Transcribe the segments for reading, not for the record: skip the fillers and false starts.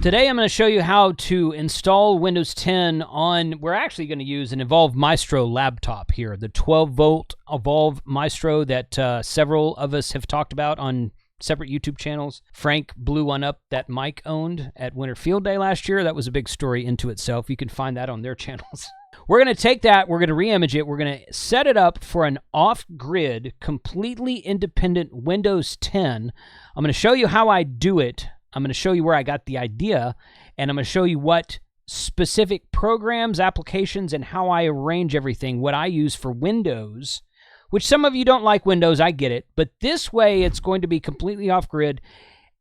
Today I'm going to show you how to install Windows 10 on, we're actually going to use an Evolve Maestro laptop here, the 12-volt Evolve Maestro that several of us have talked about on separate YouTube channels. Frank blew one up that Mike owned at Winter Field Day last year. That was a big story into itself. You can find that on their channels. We're going to take that, we're going to re-image it, we're going to set it up for an off-grid, completely independent Windows 10. I'm going to show you how I do it. I'm going to show you where I got the idea, and I'm going to show you what specific programs, applications, and how I arrange everything, what I use for Windows, which some of you don't like Windows, I get it, but this way it's going to be completely off-grid,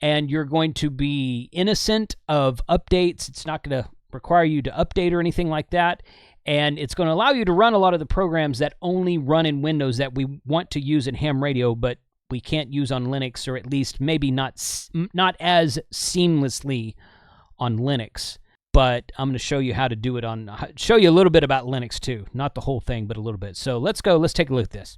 and you're going to be innocent of updates. It's not going to require you to update or anything like that, and it's going to allow you to run a lot of the programs that only run in Windows that we want to use in ham radio, but we can't use on Linux, or at least maybe not as seamlessly on Linux. But I'm going to show you how to do it on, show you a little bit about Linux too. Not the whole thing, but a little bit. So let's go, let's take a look at this.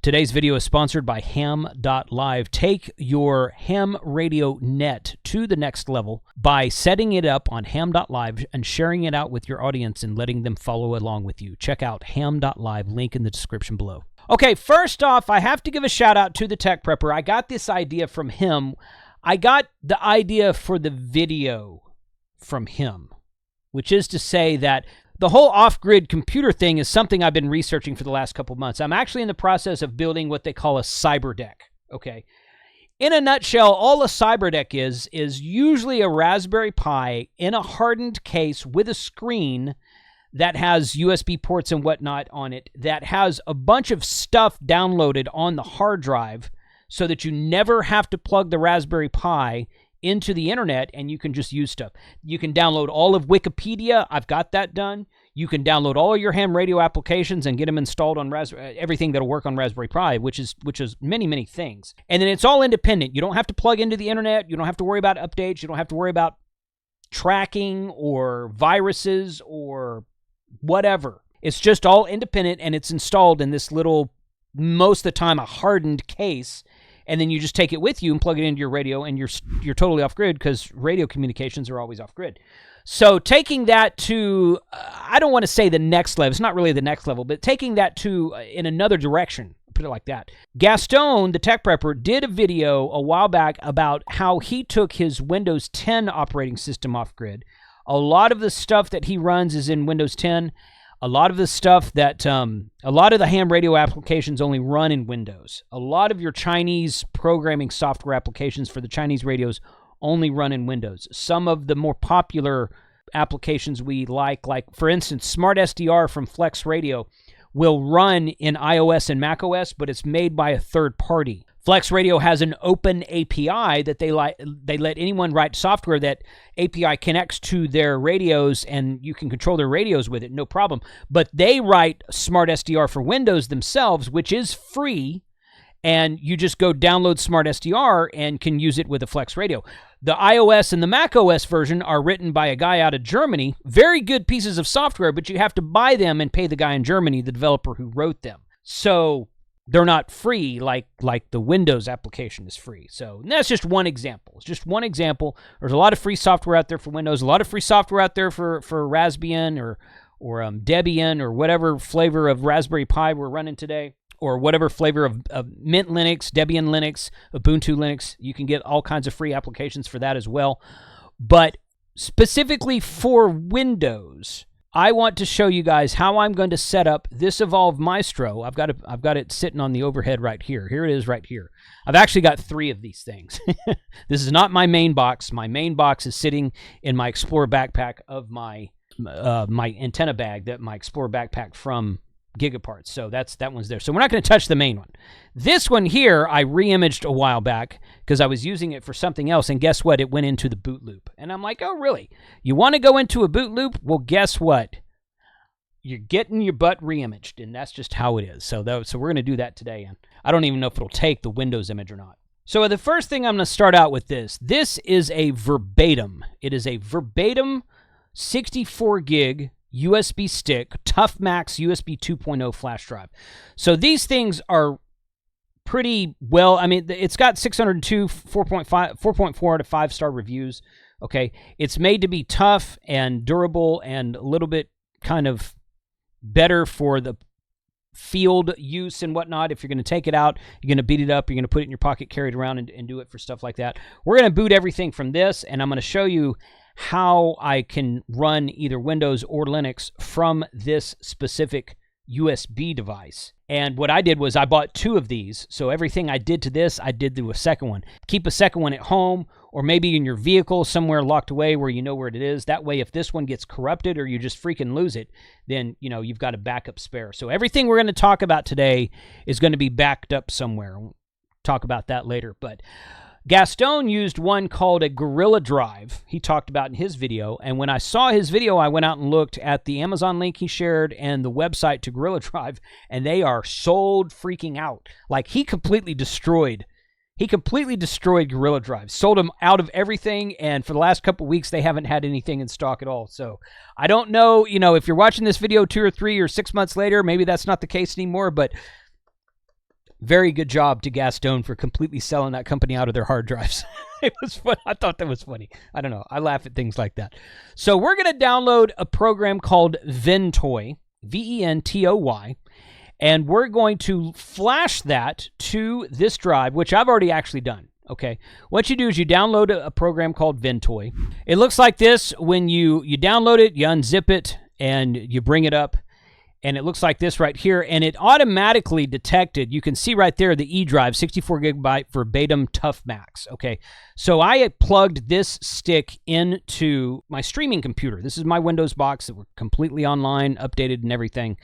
Today's video is sponsored by ham.live. Take your ham radio net to the next level by setting it up on ham.live and sharing it out with your audience and letting them follow along with you. Check out ham.live, link in the description below. Okay, first off, I have to give a shout out to the Tech Prepper. I got this idea from him. I got the idea for the video from him, which is to say that the whole off-grid computer thing is something I've been researching for the last couple of months. I'm actually in the process of building what they call a cyber deck, okay? In a nutshell, all a cyber deck is usually a Raspberry Pi in a hardened case with a screen that has USB ports and whatnot on it, that has a bunch of stuff downloaded on the hard drive so that you never have to plug the Raspberry Pi into the internet, and you can just use stuff. You can download all of Wikipedia. I've got that done. You can download all of your ham radio applications and get them installed on everything that'll work on Raspberry Pi, which is many things. And then it's all independent. You don't have to plug into the internet. You don't have to worry about updates. You don't have to worry about tracking or viruses or whatever. It's just all independent, and it's installed in this little, most of the time, a hardened case. And then you just take it with you and plug it into your radio, and you're totally off-grid because radio communications are always off-grid. So taking that to, I don't want to say the next level. It's not really the next level, but taking that to in another direction, put it like that. Gaston, the Tech Prepper, did a video a while back about how he took his Windows 10 operating system off-grid. A lot of the stuff that he runs is in Windows 10. A lot of the stuff that, a lot of the ham radio applications only run in Windows. A lot of your Chinese programming software applications for the Chinese radios only run in Windows. Some of the more popular applications we like for instance, Smart SDR from Flex Radio will run in iOS and macOS, but it's made by a third party. Flex Radio has an open API that they let anyone write software that API connects to their radios, and you can control their radios with it, no problem. But they write Smart SDR for Windows themselves, which is free, and you just go download Smart SDR and can use it with a Flex Radio. The iOS and the macOS version are written by a guy out of Germany. Very good pieces of software, but you have to buy them and pay the guy in Germany, the developer who wrote them. So they're not free like the Windows application is free. So that's just one example. It's just one example. There's a lot of free software out there for Windows, a lot of free software out there for Raspbian or Debian or whatever flavor of Raspberry Pi we're running today, or whatever flavor of Mint Linux, Debian Linux, Ubuntu Linux. You can get all kinds of free applications for that as well. But specifically for Windows, I want to show you guys how I'm going to set up this Evolve Maestro. I've got it sitting on the overhead right here. Here it is right here. I've actually got 3 of these things. This is not my main box. My main box is sitting in my Explorer backpack of my antenna bag, my Explorer backpack from Gigaparts. So that one's there. So we're not going to touch the main one. This one here I re-imaged a while back because I was using it for something else, and guess what? It went into the boot loop. And I'm like, oh, really? You want to go into a boot loop? Well, guess what? You're getting your butt re-imaged, and that's just how it is. So we're going to do that today, and I don't even know if it'll take the Windows image or not. So the first thing I'm going to start out with this is a verbatim. It is a verbatim 64 gig USB stick, ToughMax USB 2.0 flash drive. So these things are pretty well. I mean, it's got 602, 4.4 out of 5-star reviews. Okay, it's made to be tough and durable and a little bit kind of better for the field use and whatnot. If you're going to take it out, you're going to beat it up, you're going to put it in your pocket, carry it around, and do it for stuff like that. We're going to boot everything from this, and I'm going to show you how I can run either Windows or Linux from this specific USB device. And what I did was I bought 2 of these. So everything I did to this, I did to a second one. Keep a second one at home or maybe in your vehicle somewhere locked away where you know where it is. That way, if this one gets corrupted or you just freaking lose it, then, you know, you've got a backup spare. So everything we're going to talk about today is going to be backed up somewhere. We'll talk about that later. But Gaston used one called a Gorilla Drive he talked about in his video, and when I saw his video, I went out and looked at the Amazon link he shared and the website to Gorilla Drive, and they are sold freaking out. Like, he completely destroyed Gorilla Drive, sold them out of everything, and for the last couple weeks, they haven't had anything in stock at all. So I don't know, you know, if you're watching this video 2 or 3 or 6 months later, maybe that's not the case anymore, but very good job to Gaston for completely selling that company out of their hard drives. It was fun. I thought that was funny. I don't know. I laugh at things like that. So we're going to download a program called Ventoy, Ventoy, and we're going to flash that to this drive, which I've already actually done. Okay. What you do is you download a program called Ventoy. It looks like this when you download it, you unzip it, and you bring it up. And it looks like this right here, and it automatically detected, you can see right there, the E drive, 64 gigabyte verbatim Tough Max. Okay, so I plugged this stick into my streaming computer. This is my Windows box that we're completely online, updated and everything.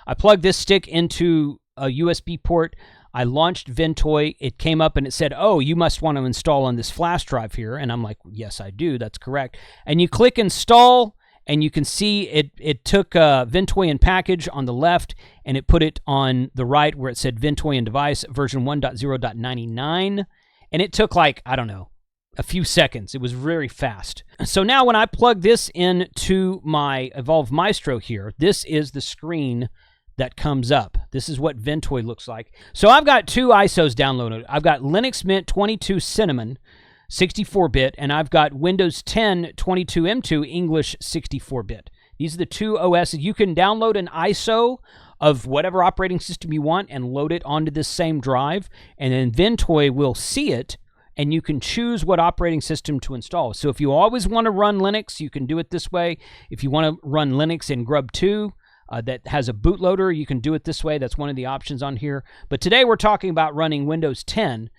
I plugged this stick into a USB port. I launched Ventoy. It came up and it said, oh, you must want to install on this flash drive here. And I'm like, yes, I do. That's correct. And you click install, and you can see it took Ventoy and package on the left, and it put it on the right where it said Ventoy and device version 1.0.99. And it took like, I don't know, a few seconds. It was very fast. So now when I plug this into my Evolve Maestro here, this is the screen that comes up. This is what Ventoy looks like. So I've got 2 ISOs downloaded. I've got Linux Mint 22 Cinnamon, 64-bit, and I've got Windows 10 22M2 English 64-bit. These are the 2 OSs. You can download an ISO of whatever operating system you want and load it onto this same drive, and then Ventoy will see it, and you can choose what operating system to install. So if you always want to run Linux, you can do it this way. If you want to run Linux in Grub 2, that has a bootloader, you can do it this way. That's one of the options on here. But today we're talking about running Windows 10.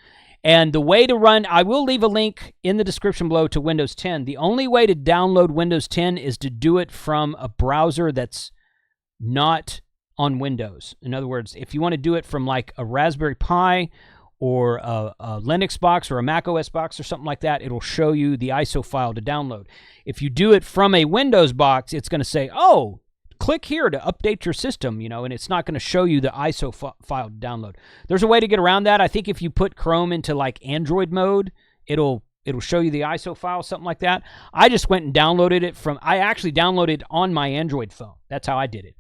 And the way to run, I will leave a link in the description below to Windows 10. The only way to download Windows 10 is to do it from a browser that's not on Windows. In other words, if you want to do it from like a Raspberry Pi or a Linux box or a Mac OS box or something like that, it'll show you the ISO file to download. If you do it from a Windows box, it's going to say, oh, click here to update your system, you know, and it's not going to show you the ISO file to download. There's a way to get around that. I think if you put Chrome into like Android mode, it'll show you the ISO file, something like that. I just went and downloaded it I actually downloaded on my Android phone. That's how I did it.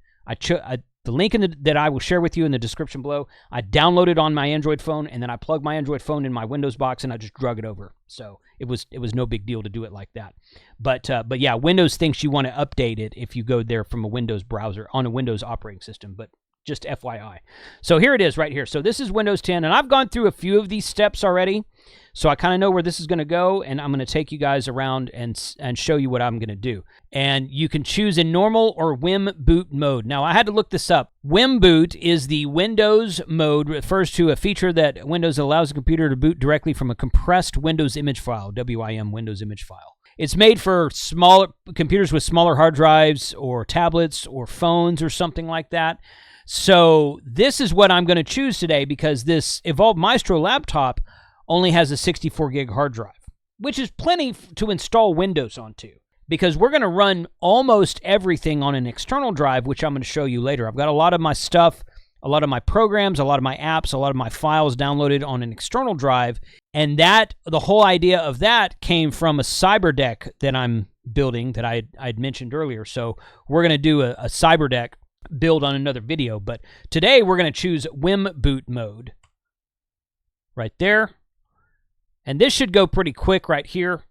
The link that I will share with you in the description below, I downloaded on my Android phone, and then I plugged my Android phone in my Windows box, and I just drug it over. So it was no big deal to do it like that. But yeah, Windows thinks you want to update it if you go there from a Windows browser on a Windows operating system, but just FYI. So here it is right here. So this is Windows 10, and I've gone through a few of these steps already, so I kind of know where this is going to go, and I'm going to take you guys around and show you what I'm going to do. And you can choose in normal or Wim boot mode. Now, I had to look this up. Wim boot is the Windows mode, refers to a feature that Windows allows a computer to boot directly from a compressed Windows image file, WIM Windows image file. It's made for smaller computers with smaller hard drives or tablets or phones or something like that. So this is what I'm going to choose today because this Evolve Maestro laptop only has a 64 gig hard drive, which is plenty to install Windows onto because we're going to run almost everything on an external drive, which I'm going to show you later. I've got a lot of my stuff, a lot of my programs, a lot of my apps, a lot of my files downloaded on an external drive, and the whole idea of that came from a CyberDeck that I'm building that I'd mentioned earlier. So we're going to do a CyberDeck build on another video, but today we're going to choose Wim boot mode. right there. And this should go pretty quick right here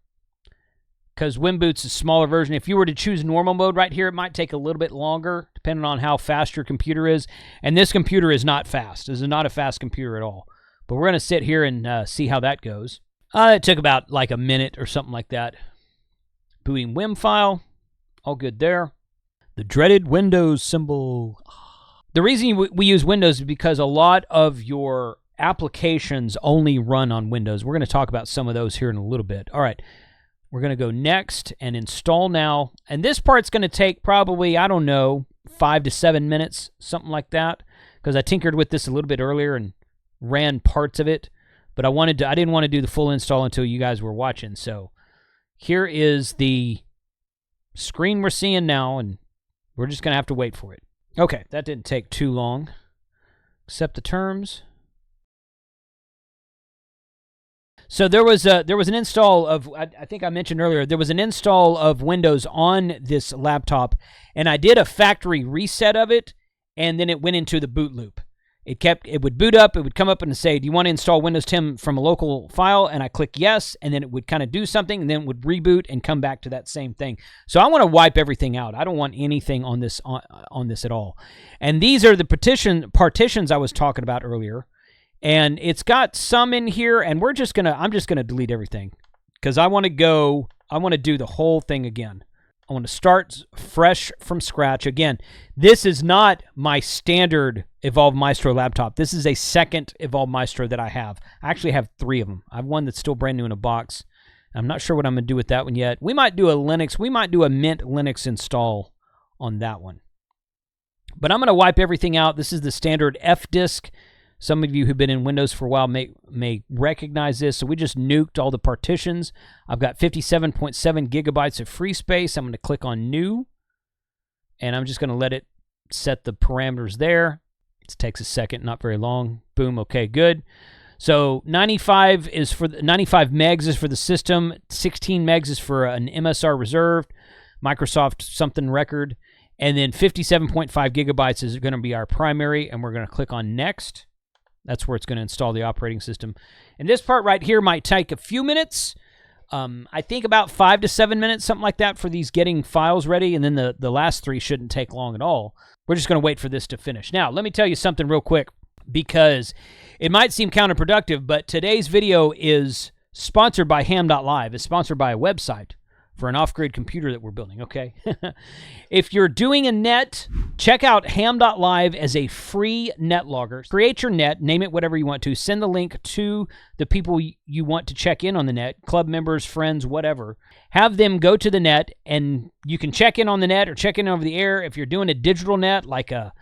because WinBoot's a smaller version. If you were to choose normal mode right here, it might take a little bit longer depending on how fast your computer is. And this computer is not fast. This is not a fast computer at all. But we're going to sit here and see how that goes. It took about like a minute or something like that. Booting Wim file. All good there. The dreaded Windows symbol. The reason we use Windows is because a lot of your applications only run on Windows. We're going to talk about some of those here in a little bit. All right. We're going to go next and install now. And this part's going to take probably, I don't know, 5 to 7 minutes, something like that. Because I tinkered with this a little bit earlier and ran parts of it. But I didn't want to do the full install until you guys were watching. So here is the screen we're seeing now, and we're just going to have to wait for it. Okay, that didn't take too long. Accept the terms. So there was an install of, I think I mentioned earlier, there was an install of Windows on this laptop, and I did a factory reset of it, and then it went into the boot loop. It would boot up, it would come up and say, do you want to install Windows 10 from a local file? And I click yes, and then it would kind of do something, and then it would reboot and come back to that same thing. So I want to wipe everything out. I don't want anything on this at all. And these are the partitions I was talking about earlier. And it's got some in here, and I'm just gonna delete everything because I want to do the whole thing again. I want to start fresh from scratch. Again, this is not my standard Evolve Maestro laptop. This is a second Evolve Maestro that I have. I actually have 3 of them. I have one that's still brand new in a box. I'm not sure what I'm going to do with that one yet. We might do a Mint Linux install on that one. But I'm going to wipe everything out. This is the standard F disk. Some of you who've been in Windows for a while may recognize this. So we just nuked all the partitions. I've got 57.7 gigabytes of free space. I'm going to click on New. And I'm just going to let it set the parameters there. It takes a second, not very long. Boom, okay, good. So 95 megs is for the system. 16 megs is for an MSR reserved. Microsoft something record. And then 57.5 gigabytes is going to be our primary. And we're going to click on Next. That's where it's going to install the operating system. And this part right here might take a few minutes. I think about 5 to 7 minutes, something like that, for these getting files ready. And then the last 3 shouldn't take long at all. We're just going to wait for this to finish. Now, let me tell you something real quick, because it might seem counterproductive, but today's video is sponsored by Ham.live. It's sponsored by a website for an off-grid computer that we're building, okay? If you're doing a net, check out Ham.live as a free net logger. Create your net, name it whatever you want to, send the link to the people you want to check in on the net, club members, friends, whatever. Have them go to the net, and you can check in on the net or check in over the air. If you're doing a digital net like a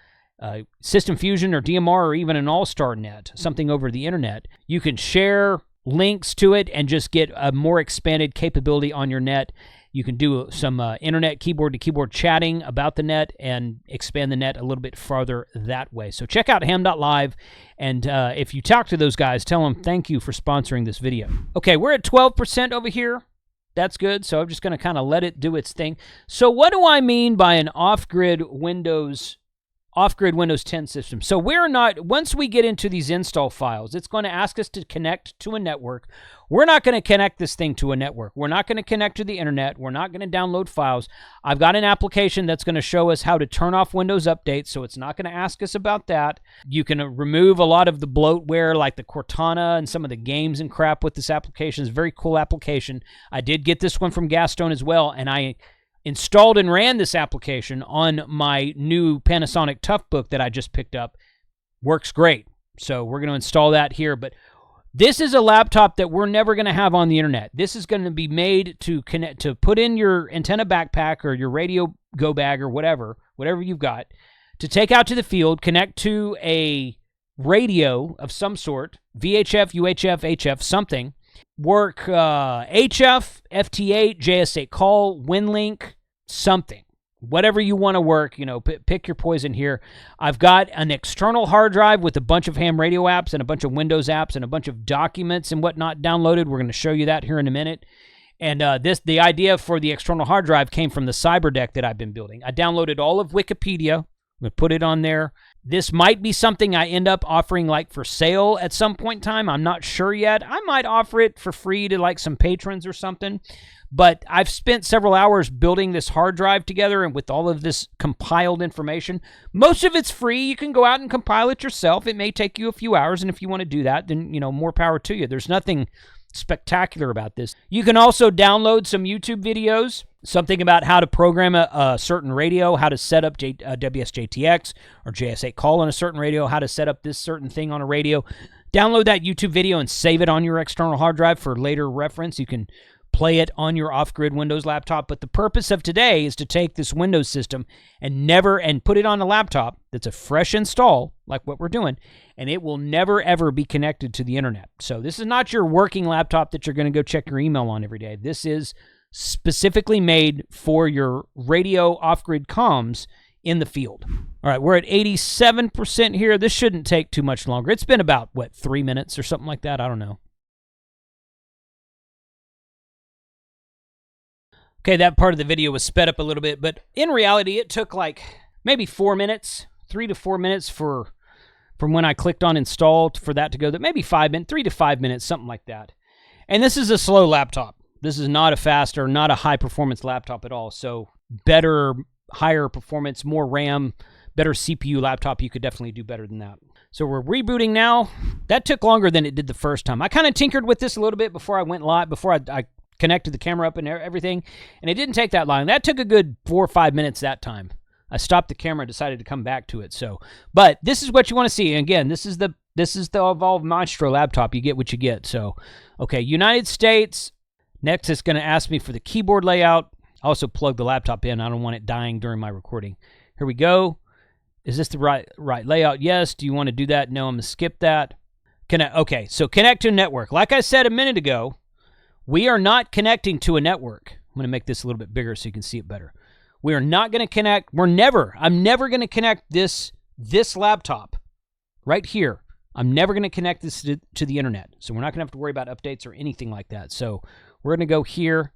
System Fusion or DMR or even an All-Star net, something over the internet, you can share links to it and just get a more expanded capability on your net. You can do some internet keyboard-to-keyboard chatting about the net and expand the net a little bit farther that way. So check out ham.live, and if you talk to those guys, tell them thank you for sponsoring this video. Okay, we're at 12% over here. That's good, so I'm just going to kind of let it do its thing. So what do I mean by an off-grid Windows 10 system? So we're not, once we get into these install files, it's going to ask us to connect to a network. We're not going to connect this thing to a network. We're not going to connect to the internet. We're not going to download files. I've got an application that's going to show us how to turn off Windows updates, so it's not going to ask us about that. You can remove a lot of the bloatware like the Cortana and some of the games and crap with this application. It's a very cool application. I did get this one from Gasstone as well, and I installed and ran this application on my new Panasonic Toughbook that I just picked up. Works great. So we're going to install that here. But this is a laptop that we're never going to have on the internet. This is going to be made to connect, to put in your antenna backpack or your radio go bag or whatever you've got, to take out to the field, connect to a radio of some sort, VHF, UHF, HF, something. Work HF, FT8, JS8 call, WinLink, something. Whatever you want to work, pick your poison here. I've got an external hard drive with a bunch of ham radio apps and a bunch of Windows apps and a bunch of documents and whatnot downloaded. We're going to show you that here in a minute. And the idea for the external hard drive came from the cyber deck that I've been building. I downloaded all of Wikipedia. I'm going to put it on there. This might be something I end up offering like for sale at some point in time. I'm not sure yet. I might offer it for free to like some patrons or something. But I've spent several hours building this hard drive together and with all of this compiled information. Most of it's free. You can go out and compile it yourself. It may take you a few hours, and if you want to do that, then, you know, more power to you. There's nothing spectacular about this. You can also download some YouTube videos, something about how to program a certain radio, how to set up WSJTX or JS8 call on a certain radio, how to set up this certain thing on a radio. Download that YouTube video and save it on your external hard drive for later reference. You can play it on your off-grid Windows laptop, but the purpose of today is to take this Windows system and put it on a laptop that's a fresh install, like what we're doing, and it will never, ever be connected to the internet. So this is not your working laptop that you're going to go check your email on every day. This is specifically made for your radio off-grid comms in the field. All right, we're at 87% here. This shouldn't take too much longer. It's been about, 3 minutes or something like that? I don't know. Okay, that part of the video was sped up a little bit, but in reality, it took like maybe 4 minutes, 3 to 4 minutes from when I clicked on install for that to go. Maybe 5 minutes, 3 to 5 minutes, something like that. And this is a slow laptop. This is not a fast or not a high-performance laptop at all. So better, higher performance, more RAM, better CPU laptop, you could definitely do better than that. So we're rebooting now. That took longer than it did the first time. I kind of tinkered with this a little bit before I went live, before I connected the camera up and everything, and it didn't take that long. That took a good 4 or 5 minutes that time. I stopped the camera and decided to come back to it. So, but this is what you want to see. And again, this is the Evolve Maestro laptop. You get what you get. So, okay, United States. Next, it's going to ask me for the keyboard layout. I also plug the laptop in. I don't want it dying during my recording. Here we go. Is this the right layout? Yes. Do you want to do that? No, I'm going to skip that. Okay, so connect to a network. Like I said a minute ago, we are not connecting to a network. I'm going to make this a little bit bigger so you can see it better. We are not going to connect. I'm never going to connect this laptop right here. I'm never going to connect this to the internet. So we're not going to have to worry about updates or anything like that. So we're going to go here,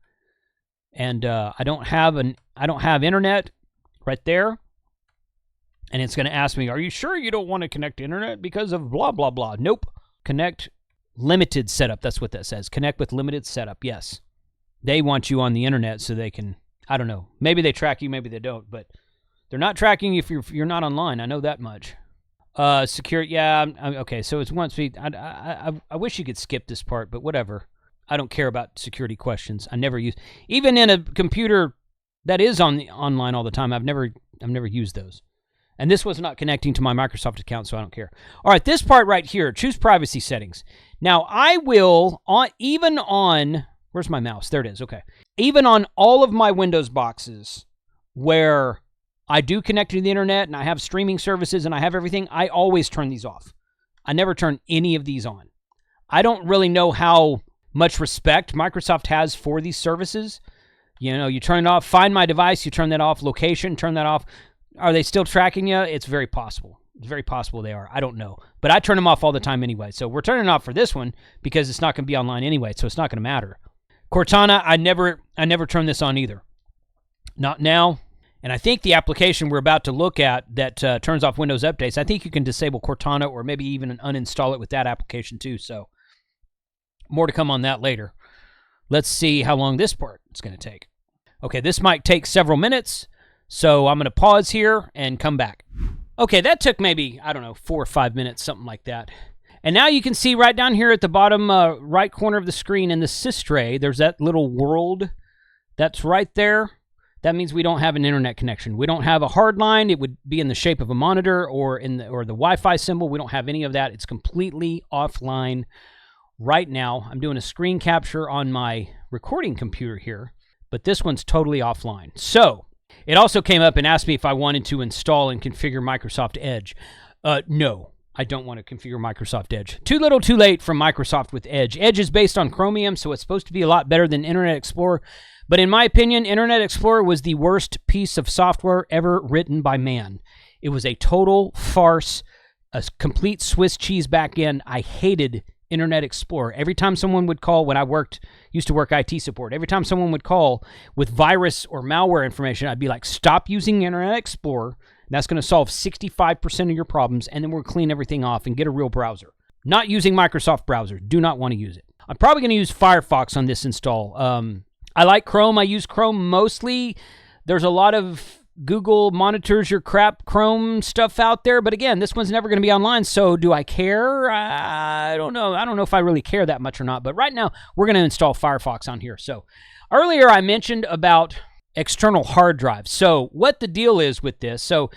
and I don't have internet right there. And it's going to ask me, are you sure you don't want to connect to internet because of blah, blah, blah? Nope. Connect limited setup. That's what that says. Connect with limited setup. Yes. They want you on the internet so they can, I don't know. Maybe they track you, maybe they don't, but they're not tracking you if you're not online. I know that much. Secure. Yeah. Okay. So it's once we, I wish you could skip this part, but whatever. I don't care about security questions. I never use, even in a computer that is online all the time. I've never used those. And this was not connecting to my Microsoft account, so I don't care. All right, this part right here, choose privacy settings. Now, I will, even on, where's my mouse? There it is, okay. Even on all of my Windows boxes where I do connect to the internet and I have streaming services and I have everything, I always turn these off. I never turn any of these on. I don't really know how much respect Microsoft has for these services. You know, you turn it off, find my device, you turn that off, location, turn that off. Are they still tracking you? It's very possible. It's very possible they are. I don't know. But I turn them off all the time anyway. So we're turning off for this one because it's not going to be online anyway, so it's not going to matter. Cortana, I never turn this on either. Not now. And I think the application we're about to look at that turns off Windows updates, I think you can disable Cortana or maybe even uninstall it with that application too. So more to come on that later. Let's see how long this part is going to take. Okay, this might take several minutes. So I'm going to pause here and come back. Okay, that took maybe, 4 or 5 minutes, something like that. And now you can see right down here at the bottom right corner of the screen in the sys tray, there's that little world that's right there. That means we don't have an internet connection. We don't have a hard line. It would be in the shape of a monitor or the Wi-Fi symbol. We don't have any of that. It's completely offline right now. I'm doing a screen capture on my recording computer here, but this one's totally offline. So it also came up and asked me if I wanted to install and configure Microsoft Edge. No, I don't want to configure Microsoft Edge. Too little, too late from Microsoft with Edge. Edge is based on Chromium, so it's supposed to be a lot better than Internet Explorer. But in my opinion, Internet Explorer was the worst piece of software ever written by man. It was a total farce, a complete Swiss cheese back end. I hated Internet Explorer. Every time someone would call, when I used to work IT support, every time someone would call with virus or malware information, I'd be like, stop using Internet Explorer. that's going to solve 65% of your problems, and then we'll clean everything off and get a real browser. Not using Microsoft browser. Do not want to use it. I'm probably going to use Firefox on this install. I like Chrome. I use Chrome mostly. There's a lot of Google monitors your crap Chrome stuff out there, but again, this one's never going to be online, so do I care? I don't know. I don't know if I really care that much or not, but right now, we're going to install Firefox on here. So earlier I mentioned about external hard drives. So what the deal is with this, so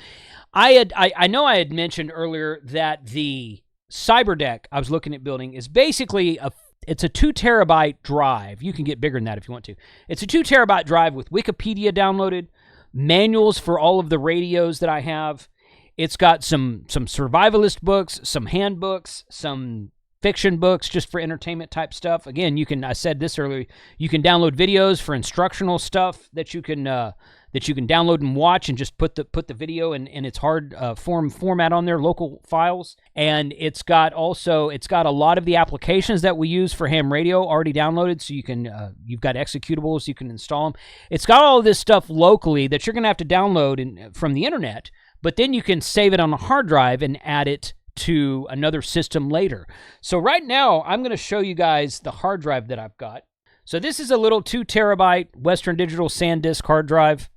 I know I had mentioned earlier that the CyberDeck I was looking at building is basically it's a 2 terabyte drive. You can get bigger than that if you want to. It's a 2 terabyte drive with Wikipedia downloaded, manuals for all of the radios that I have. It's got some survivalist books, some handbooks, some fiction books just for entertainment type stuff. Again, I said this earlier, you can download videos for instructional stuff that you can download and watch and just put the video in its hard format on there, local files. And it's got a lot of the applications that we use for ham radio already downloaded, so you've got executables, you can install them. It's got all of this stuff locally that you're going to have to download from the internet, but then you can save it on a hard drive and add it to another system later. So right now, I'm going to show you guys the hard drive that I've got. So this is a little 2 terabyte Western Digital SanDisk hard drive.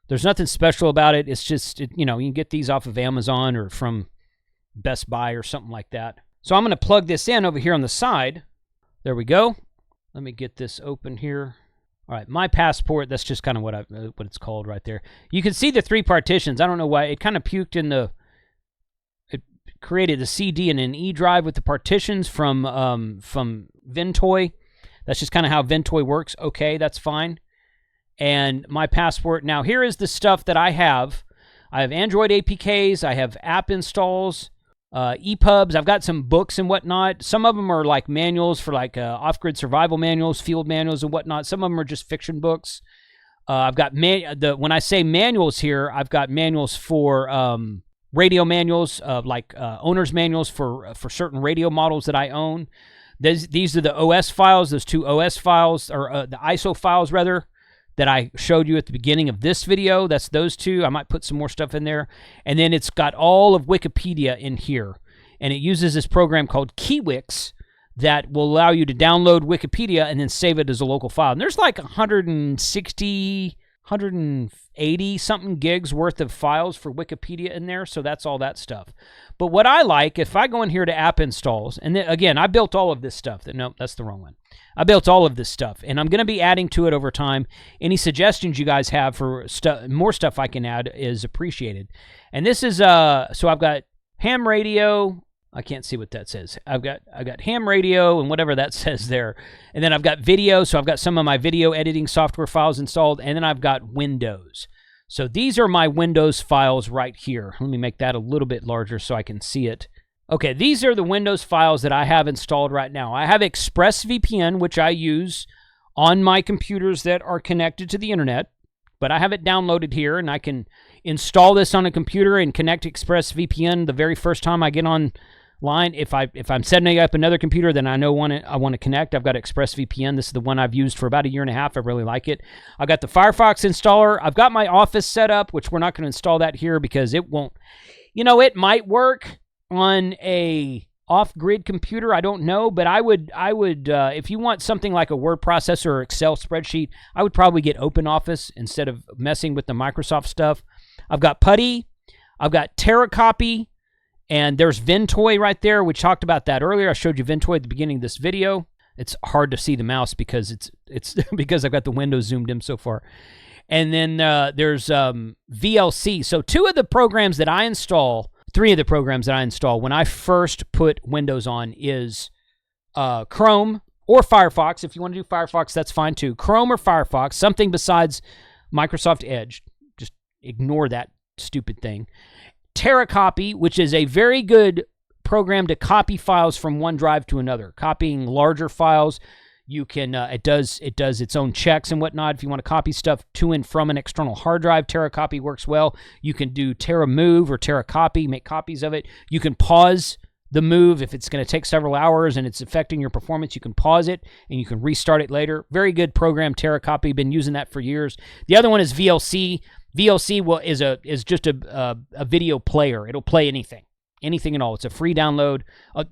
There's nothing special about it. It's just, you can get these off of Amazon or from Best Buy or something like that. So I'm going to plug this in over here on the side. There we go. Let me get this open here. All right, My Passport, that's just kind of what it's called right there. You can see the 3 partitions. I don't know why. It kind of puked in it created a CD and an E drive with the partitions from Ventoy. That's just kind of how Ventoy works. Okay, that's fine. And My Passport. Now, here is the stuff that I have. I have Android APKs. I have app installs, EPUBs. I've got some books and whatnot. Some of them are like manuals for like off-grid survival manuals, field manuals and whatnot. Some of them are just fiction books. I've got when I say manuals here, I've got manuals for radio manuals, like owner's manuals for certain radio models that I own. These are the OS files, those 2 OS files, or the ISO files rather, that I showed you at the beginning of this video. That's those 2. I might put some more stuff in there. And then it's got all of Wikipedia in here. And it uses this program called Kiwix that will allow you to download Wikipedia and then save it as a local file. And there's like 180 something gigs worth of files for Wikipedia in there, so that's all that stuff. But what I like, if I go in here to app installs, and then, again, I built all of this stuff. Nope, that's the wrong one. I built all of this stuff, and I'm going to be adding to it over time. Any suggestions you guys have for more stuff I can add is appreciated. And this is so I've got ham radio. I can't see what that says. I've got ham radio and whatever that says there. And then I've got video, so I've got some of my video editing software files installed, and then I've got Windows. So these are my Windows files right here. Let me make that a little bit larger so I can see it. Okay, these are the Windows files that I have installed right now. I have ExpressVPN, which I use on my computers that are connected to the internet, but I have it downloaded here, and I can install this on a computer and connect ExpressVPN the very first time I get online. If I'm setting up another computer, then I want to connect. I've got ExpressVPN. This is the one I've used for about a year and a half. I really like it. I've got the Firefox installer. I've got my Office set up, which we're not going to install that here because it won't. It might work on a off-grid computer. I don't know, but I would if you want something like a word processor or Excel spreadsheet, I would probably get OpenOffice instead of messing with the Microsoft stuff. I've got Putty. I've got Terracopy. And there's Ventoy right there. We talked about that earlier. I showed you Ventoy at the beginning of this video. It's hard to see the mouse because it's because I've got the windows zoomed in so far. And then there's VLC. So 3 of the programs that I install when I first put Windows on is Chrome or Firefox. If you want to do Firefox, that's fine too. Chrome or Firefox, something besides Microsoft Edge. Just ignore that stupid thing. Terracopy, which is a very good program to copy files from one drive to another. Copying larger files, you can it does its own checks and whatnot. If you want to copy stuff to and from an external hard drive, Terracopy works well. You can do Terramove or Terracopy, make copies of it. You can pause the move if it's going to take several hours and it's affecting your performance. You can pause it and you can restart it later. Very good program, Terracopy. Been using that for years. The other one is VLC. VLC is just a video player. It'll play anything at all. It's a free download.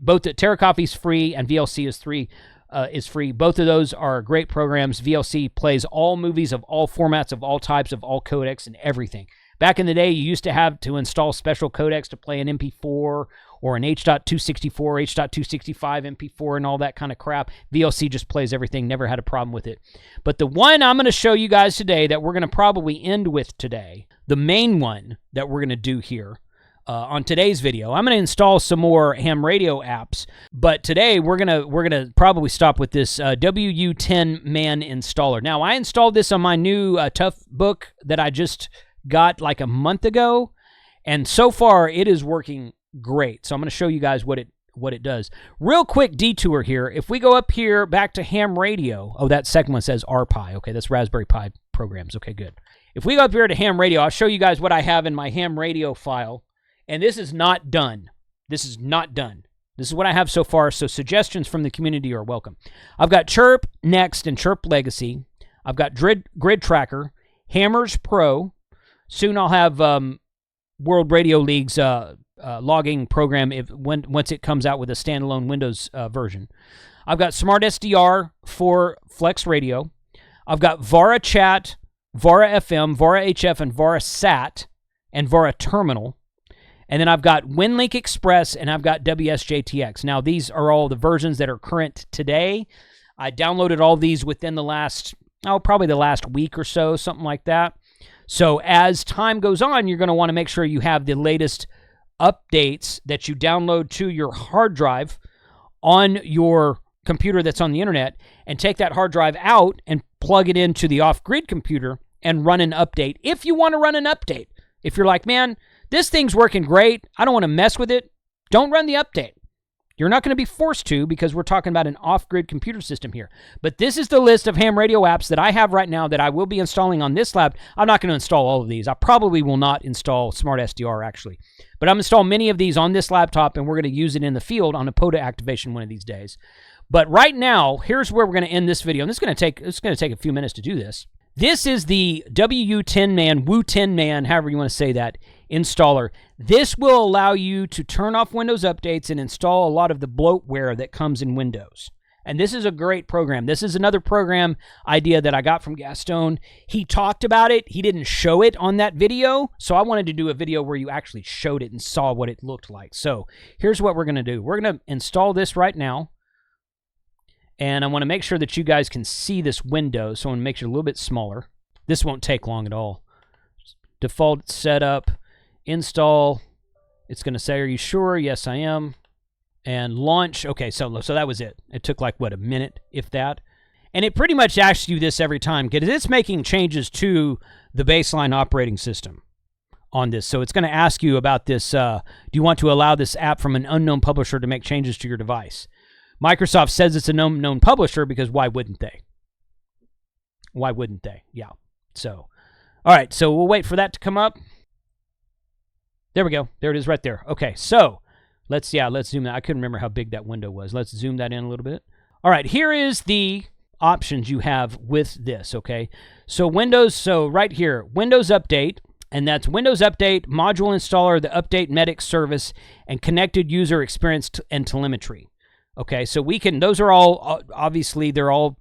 Both Terra Coffee's free and VLC is free. Both of those are great programs. VLC plays all movies of all formats, of all types, of all codecs, and everything. Back in the day, you used to have to install special codecs to play an MP4 or an H.264, H.265 MP4 and all that kind of crap. VLC just plays everything, never had a problem with it. But the one I'm going to show you guys today that we're going to probably end with today, the main one that we're going to do here on today's video, I'm going to install some more ham radio apps, but today we're gonna probably stop with this WU10 man installer. Now, I installed this on my new Toughbook that I just got like a month ago, and so far it is working great. So I'm going to show you guys what it does. Real quick detour here. If we go up here back to ham radio, oh, that second one says RPi. Okay, that's Raspberry Pi programs. Okay, good. If we go up here to ham radio, I'll show you guys what I have in my ham radio file, and this is not done. This is not done. This is what I have so far, so suggestions from the community are welcome. I've got Chirp Next and Chirp Legacy. I've got Grid Tracker, Hammers Pro. Soon I'll have World Radio League's logging program once it comes out with a standalone Windows version. I've got Smart SDR for Flex Radio. I've got Vara Chat, Vara FM, Vara HF, and Vara Sat, and Vara Terminal. And then I've got WinLink Express, and I've got WSJTX. Now, these are all the versions that are current today. I downloaded all these within the last, probably the last week or so, something like that. So as time goes on, you're going to want to make sure you have the latest updates that you download to your hard drive on your computer that's on the internet, and take that hard drive out and plug it into the off-grid computer and run an update. If you want to run an update, if you're like, man, this thing's working great, I don't want to mess with it, don't run the update. You're not going to be forced to, because we're talking about an off-grid computer system here. But this is the list of ham radio apps that I have right now that I will be installing on this lab. I'm not going to install all of these. I probably will not install Smart SDR, actually. But I'm going to install many of these on this laptop, and we're going to use it in the field on a POTA activation one of these days. But right now, here's where we're going to end this video. And it's going to take a few minutes to do this. This is the WU10 man, Wu10 man, however you want to say that, installer. This will allow you to turn off Windows updates and install a lot of the bloatware that comes in Windows. And this is a great program. This is another program idea that I got from Gaston. He talked about it. He didn't show it on that video. So I wanted to do a video where you actually showed it and saw what it looked like. So here's what we're going to do. We're going to install this right now. And I want to make sure that you guys can see this window, so I'm going to make it a little bit smaller. This won't take long at all. Default setup, install. It's going to say, are you sure? Yes, I am. And launch. Okay, so that was it. It took like, what, a minute, if that? And it pretty much asks you this every time, because it's making changes to the baseline operating system on this. So it's going to ask you about this. Do you want to allow this app from an unknown publisher to make changes to your device? Microsoft says it's a known publisher, because why wouldn't they? Why wouldn't they? Yeah. So, all right. So we'll wait for that to come up. There we go. There it is right there. Okay. So let's zoom that. I couldn't remember how big that window was. Let's zoom that in a little bit. All right. Here is the options you have with this. Okay. So Windows. So right here, Windows Update. And that's Windows Update, Module Installer, the Update Medic Service, and Connected User Experience and Telemetry. Okay, so we can, those are all, obviously, they're all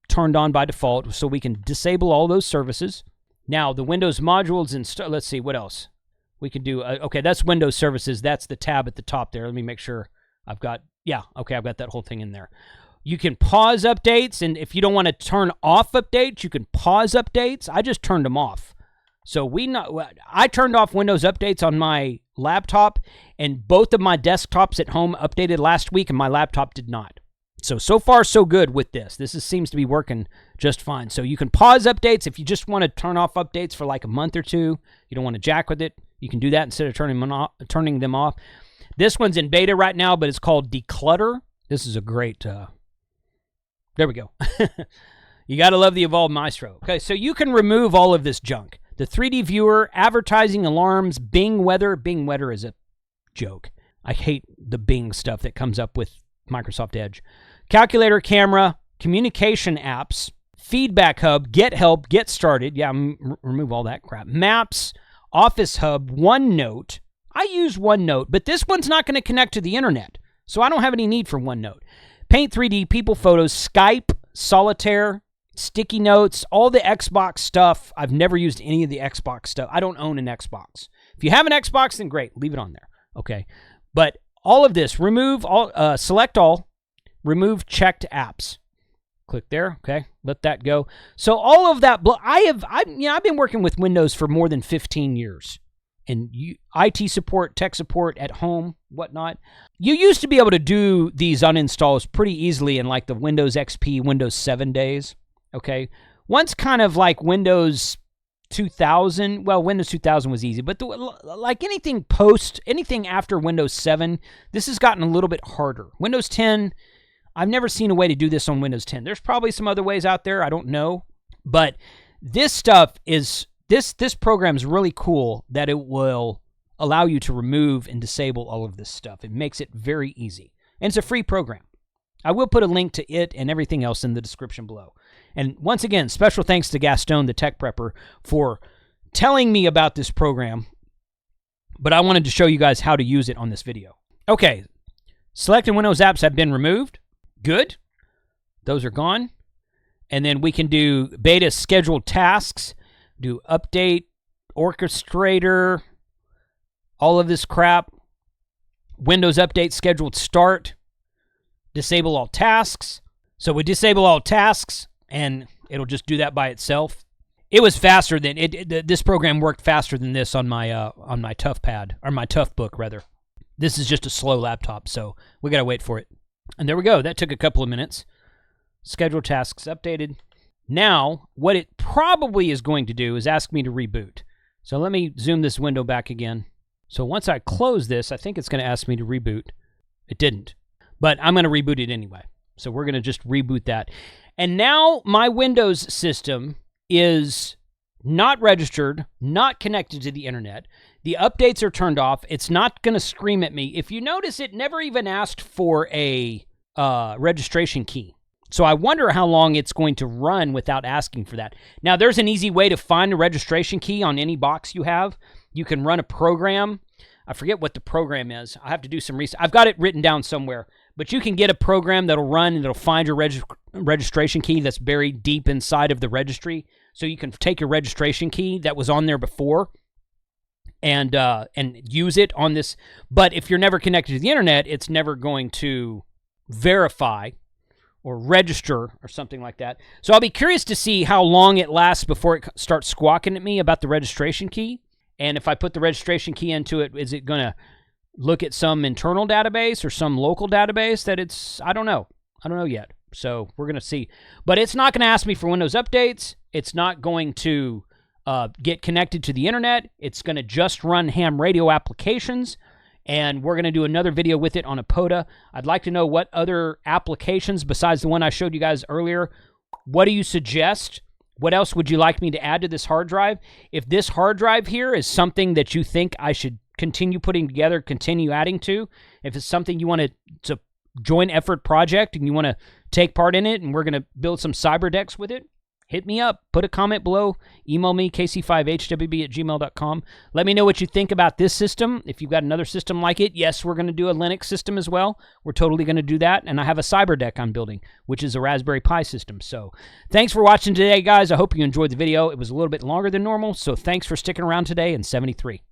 turned on by default, so we can disable all those services. Now, the Windows modules, let's see, what else? We can do, okay, that's Windows Services. That's the tab at the top there. Let me make sure I've got, yeah, okay, I've got that whole thing in there. You can pause updates, and if you don't want to turn off updates, you can pause updates. I just turned them off. So I turned off Windows updates on my laptop, and both of my desktops at home updated last week, and my laptop did not. So far, so good with this. This seems to be working just fine. So you can pause updates if you just want to turn off updates for like a month or two. You don't want to jack with it. You can do that instead of turning them off. This one's in beta right now, but it's called Declutter. This is a great... there we go. You got to love the Evolve Maestro. Okay, so you can remove all of this junk. The 3D viewer, advertising alarms, Bing weather. Bing weather is a joke. I hate the Bing stuff that comes up with Microsoft Edge. Calculator, camera, communication apps, Feedback Hub, Get Help, Get Started. Yeah, remove all that crap. Maps, Office Hub, OneNote. I use OneNote, but this one's not going to connect to the internet, so I don't have any need for OneNote. Paint 3D, People Photos, Skype, Solitaire, Sticky Notes, all the Xbox stuff. I've never used any of the Xbox stuff. I don't own an Xbox. If you have an Xbox, then great. Leave it on there. Okay. But all of this, remove all, select all, remove checked apps. Click there. Okay. Let that go. So all of that, I've been working with Windows for more than 15 years. And IT support, tech support at home, whatnot. You used to be able to do these uninstalls pretty easily in like the Windows XP, Windows 7 days. Okay. Once kind of like Windows 2000, well, Windows 2000 was easy, but like anything after Windows 7, this has gotten a little bit harder. Windows 10, I've never seen a way to do this on Windows 10. There's probably some other ways out there. I don't know. But this stuff is, this program is really cool that it will allow you to remove and disable all of this stuff. It makes it very easy. And it's a free program. I will put a link to it and everything else in the description below. And once again, special thanks to Gaston, the tech prepper, for telling me about this program. But I wanted to show you guys how to use it on this video. Okay, selected Windows apps have been removed. Good. Those are gone. And then we can do beta scheduled tasks, do update, orchestrator, all of this crap. Windows update scheduled start. Disable all tasks. So we disable all tasks, and it'll just do that by itself. It was faster than this program worked faster than this on my ToughPad, or my ToughBook rather. This is just a slow laptop, so we gotta wait for it. And there we go. That took a couple of minutes. Schedule tasks updated. Now, what it probably is going to do is ask me to reboot. So let me zoom this window back again. So once I close this, I think it's going to ask me to reboot. It didn't. But I'm going to reboot it anyway. So we're going to just reboot that. And now my Windows system is not registered, not connected to the internet. The updates are turned off. It's not going to scream at me. If you notice, it never even asked for a registration key. So I wonder how long it's going to run without asking for that. Now, there's an easy way to find a registration key on any box you have. You can run a program. I forget what the program is. I have to do some research. I've got it written down somewhere. But you can get a program that'll run and that'll find your registration key that's buried deep inside of the registry. So you can take your registration key that was on there before and use it on this. But if you're never connected to the internet, it's never going to verify or register or something like that. So I'll be curious to see how long it lasts before it starts squawking at me about the registration key. And if I put the registration key into it, is it going to look at some internal database or some local database that it's, I don't know. I don't know yet. So we're going to see. But it's not going to ask me for Windows updates. It's not going to get connected to the internet. It's going to just run ham radio applications. And we're going to do another video with it on a POTA. I'd like to know what other applications besides the one I showed you guys earlier. What do you suggest? What else would you like me to add to this hard drive? If this hard drive here is something that you think I should continue putting together, continue adding to, if it's something you want to joint effort project and you want to take part in it and we're going to build some cyber decks with it, hit me up. Put a comment below. Email me, kc5hwb@gmail.com. Let me know what you think about this system. If you've got another system like it, yes, we're going to do a Linux system as well. We're totally going to do that. And I have a cyber deck I'm building, which is a Raspberry Pi system. So thanks for watching today, guys. I hope you enjoyed the video. It was a little bit longer than normal, so thanks for sticking around today in 73.